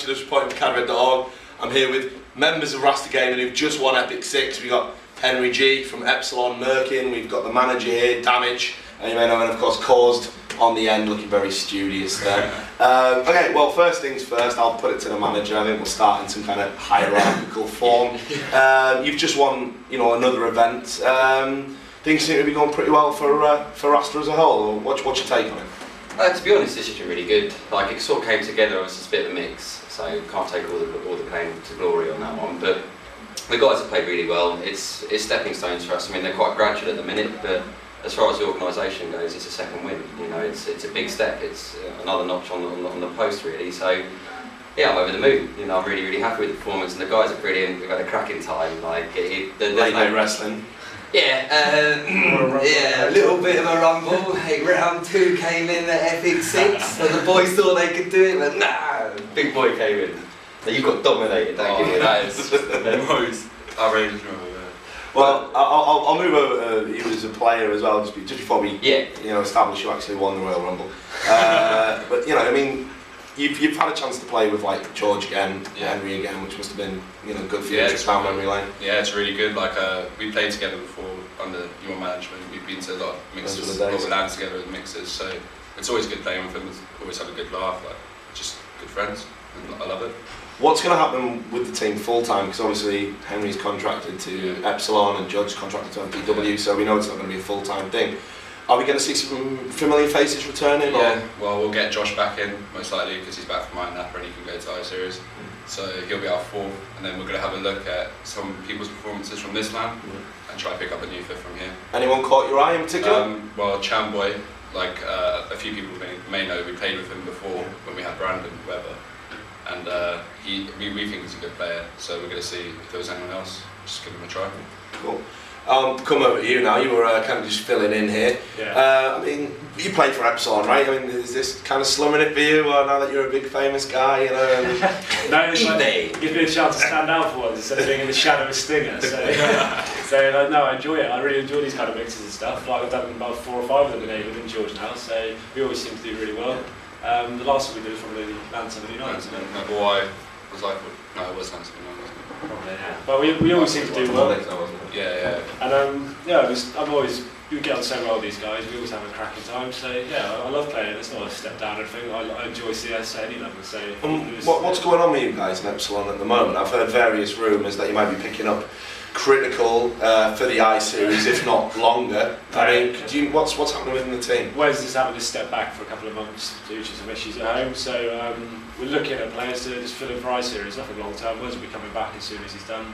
which is supporting I'm here with members of Rasta Gaming who've just won Epic 6. We've got HenryG from Epsilon Merkin, we've got the manager here, Damage, and you may know, and of course Caused on the end, looking very studious there. Okay, well, first things first, I'll put it to the manager. I think we'll start in some kind of hierarchical form. You've just won, another event. Things seem to be going pretty well for Rasta as a whole. What's your take on it? To be honest, this is really good. Like, it sort of came together. It was just a bit of a mix, so can't take all the claim to glory on that one. But the guys have played really well. It's stepping stones for us. I mean, they're quite gradual at the minute, but as far as the organisation goes, it's a second win. It's a big step. It's another notch on the post, really. So yeah, I'm over the moon. I'm really, really happy with the performance, and the guys are brilliant. We've had a cracking time. Like, late night wrestling. Yeah, a little bit of a rumble. Hey, round 2 came in at Epic 6, and the boys thought they could do it, but nah, big boy came in. So you got dominated, don't you? That is the most outrageous rumble. Well, I'll move over to you as a player as well, just before we establish you actually won the Royal Rumble. But I mean, you've had a chance to play with like George again, Henry again, which must have been good for you to expand memory lane. Yeah, it's really good. Like we played together before under your management. We've been to a lot of mixes, a lot of lands together with mixers. So it's always good playing with them. Always have a good laugh. Like, just good friends. I love it. What's going to happen with the team full time? Because obviously Henry's contracted to Epsilon and Judge's contracted to MPW, so we know it's not going to be a full time thing. Are we going to see some familiar faces returning? Yeah, well, we'll get Josh back in, most likely, because he's back from Iron Napper and he can go to I Series. So he'll be our 4th, and then we're going to have a look at some people's performances from this land and try to pick up a new 5th from here. Anyone caught your eye in particular? Well, Chamboy, like a few people may know, we played with him before when we had Brandon Webber, and we think he's a good player, so we're going to see if there was anyone else, just give him a try. Cool. Come over to you now, you were kind of just filling in here. I mean, you played for Epsilon, right? I mean, is this kind of slumming it for you, or now that you're a big famous guy, No, it's like, gives me a chance to stand out for once instead of being in the shadow of Stinger. So no, I enjoy it. I really enjoy these kind of mixes and stuff. Like, I've done about 4 or 5 of them in within George now, so we always seem to do really well. The last one we did was probably Land 79, isn't it? No, boy, was like, no, it was Land 79, wasn't it? Probably, yeah. But we always seem to do well. Yeah. And I'm always, we get on so well with these guys, we always have a cracking time, so yeah, I love playing. It's not a step down or anything. I enjoy CS at any level, so... what's going on with you guys in Epsilon at the moment? I've heard various rumours that you might be picking up Critical for the I Series, if not longer. I mean, what's happening within the team? Wes is having to step back for a couple of months due to some issues at home, so we're looking at players to just fill in for I Series, nothing long term. Wes will be coming back as soon as he's done.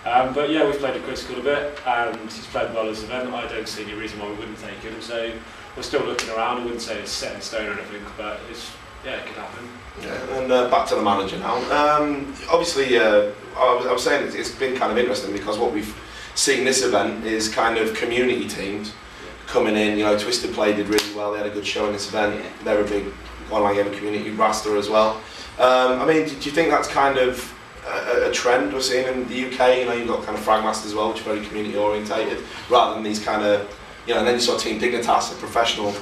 But yeah, we've played at Critical a bit, and he's played well as an event. I don't see any reason why we wouldn't take him, so we're still looking around. I wouldn't say it's set in stone or anything, but it could happen. Yeah, and back to the manager now. Obviously, I was saying it's been kind of interesting because what we've seen this event is kind of community teams coming in. Twisted Play did really well. They had a good show in this event. They're a big online gaming community. Rasta as well. I mean, do you think that's kind of a trend we're seeing in the UK? You've got kind of Fragmaster as well, which is very community orientated, rather than these kind of. And then you saw Team Dignitas, a professional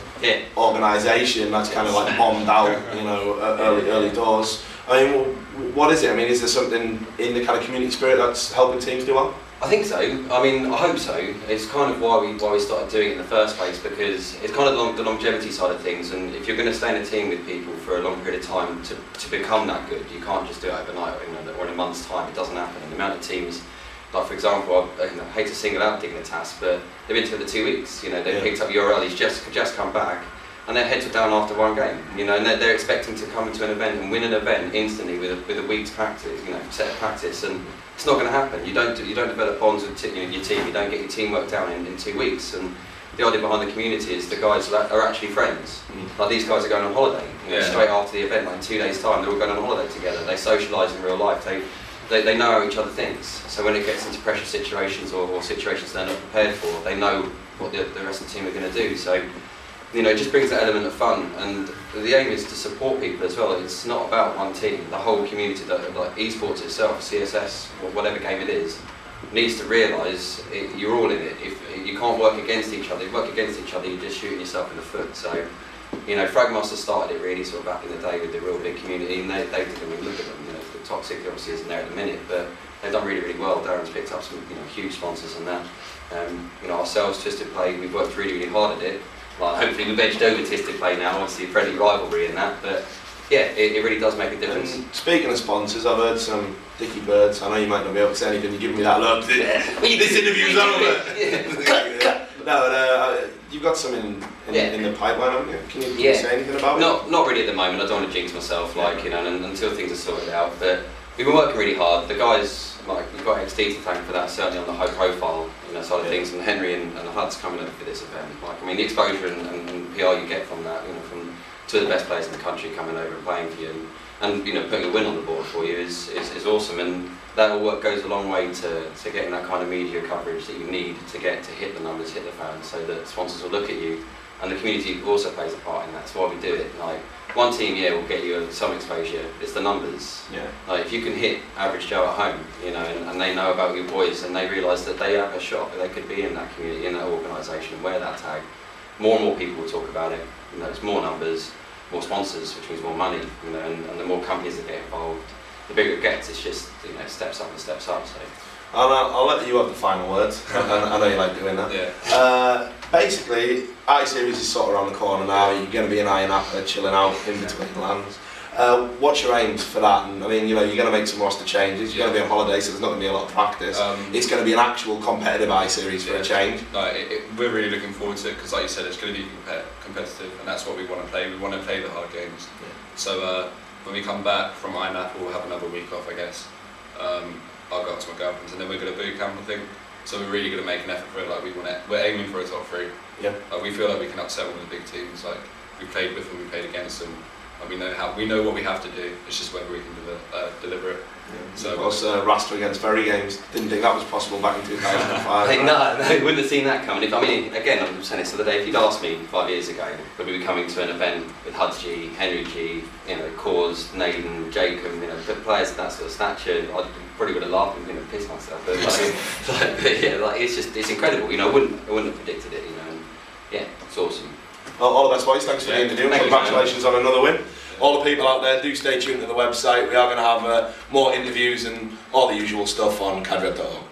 organisation that's kind of like bombed out, early doors. I mean, what is it? I mean, is there something in the kind of community spirit that's helping teams do well? I think so. I mean, I hope so. It's kind of why we started doing it in the first place, because it's kind of the longevity side of things, and if you're going to stay in a team with people for a long period of time to become that good, you can't just do it overnight or in a month's time. It doesn't happen. And the amount of teams, like for example, I hate to single out Dignitas, but they've been together 2 weeks. They picked up URL. He's just come back, and their heads are down after 1 game. And they're expecting to come into an event and win an event instantly with a week's practice, set of practice, and it's not going to happen. You don't develop bonds with your team. You don't get your teamwork down in 2 weeks. And the idea behind the community is the guys are actually friends. Like, these guys are going on holiday straight after the event, like in 2 days' time. They're all going on holiday together. They socialise in real life. They know how each other thinks, so when it gets into pressure situations or situations they're not prepared for, they know what the rest of the team are going to do. So, it just brings that element of fun, and the aim is to support people as well. It's not about one team. The whole community, like esports itself, CSS, whatever game it is, needs to realise you're all in it. If you can't work against each other, if you work against each other, you're just shooting yourself in the foot. So You know, Fragmaster started it really sort of back in the day with the real big community, and they did, I mean, look at them, you know, the Toxic obviously isn't there at the minute, but they've done really, really well. Darren's picked up some, you know, huge sponsors and that. You know, ourselves, Twisted Play, we've worked really, really hard at it. Like, hopefully we've edged over Twisted Play now, obviously a friendly rivalry and that, but yeah, it really does make a difference. And speaking of sponsors, I've heard some Dicky Birds. I know you might not be able to say anything, you're giving me that look. This interview's over. No, you've got some in the pipeline, haven't you? Can you say anything about it? Not really at the moment. I don't want to jinx myself, like, you know, and until things are sorted out. But we've been working really hard. The guys, like, we've got XD to thank for that, certainly on the high profile, you know, side of things. And Henry and Hud's coming up for this event. Like, I mean, the exposure and PR you get from that, you know, from two of the best players in the country coming over and playing for you, and you know, putting a win on the board for you is awesome. And that all goes a long way to getting that kind of media coverage that you need to get to hit the numbers, hit the fans, so that sponsors will look at you, and the community also plays a part in that. That's why we do it. Like, one team, will get you some exposure. It's the numbers. Yeah. Like, if you can hit Average Joe at home, you know, and they know about your boys, and they realise that they have a shot, that they could be in that community, in that organisation, and wear that tag. More and more people will talk about it. You know, it's more numbers, more sponsors, which means more money. You know, and the more companies that get involved, the bigger it gets. It's just, you know, steps up and steps up. So I'll let you have the final words. I know you like doing that. Yeah. Basically, I-Series is sort of around the corner now. You're going to be in Iron Apple, chilling out in between lands. What's your aims for that? And I mean, you know, you're going to make some roster changes. You're going to be on holiday, so there's not going to be a lot of practice. It's going to be an actual competitive I-Series for a change. No, we're really looking forward to it because, like you said, it's going to be competitive, and that's what we want to play. We want to play the hard games. Yeah. So when we come back from Iron Apple, we'll have another week off, I guess. I'll go up to my girlfriend's, and then we're going to boot camp, I think. So we're really going to make an effort for it. Like, we're aiming for a top 3. Yeah. We feel like we can upset one of the big teams. Like, we played with them, we played against them. We know what we have to do. It's just whether we can deliver it. Yeah. So, of course, Rasta against Very Games. Didn't think that was possible back in 2005. Hey, no, wouldn't have seen that coming. I mean, again, I'm saying this the other day. If you'd asked me 5 years ago, would we be coming to an event with HenryG, HenryG, you know, Cauzed, Naden, Jacob, you know, players of that sort of stature, I probably would have laughed and, you know, pissed myself. But it's incredible. You know, I wouldn't have predicted it. You know, and yeah, it's awesome. All the best, boys. Thanks for the interview. Congratulations on another win. All the people out there, do stay tuned to the website. We are going to have more interviews and all the usual stuff on cauzed.org.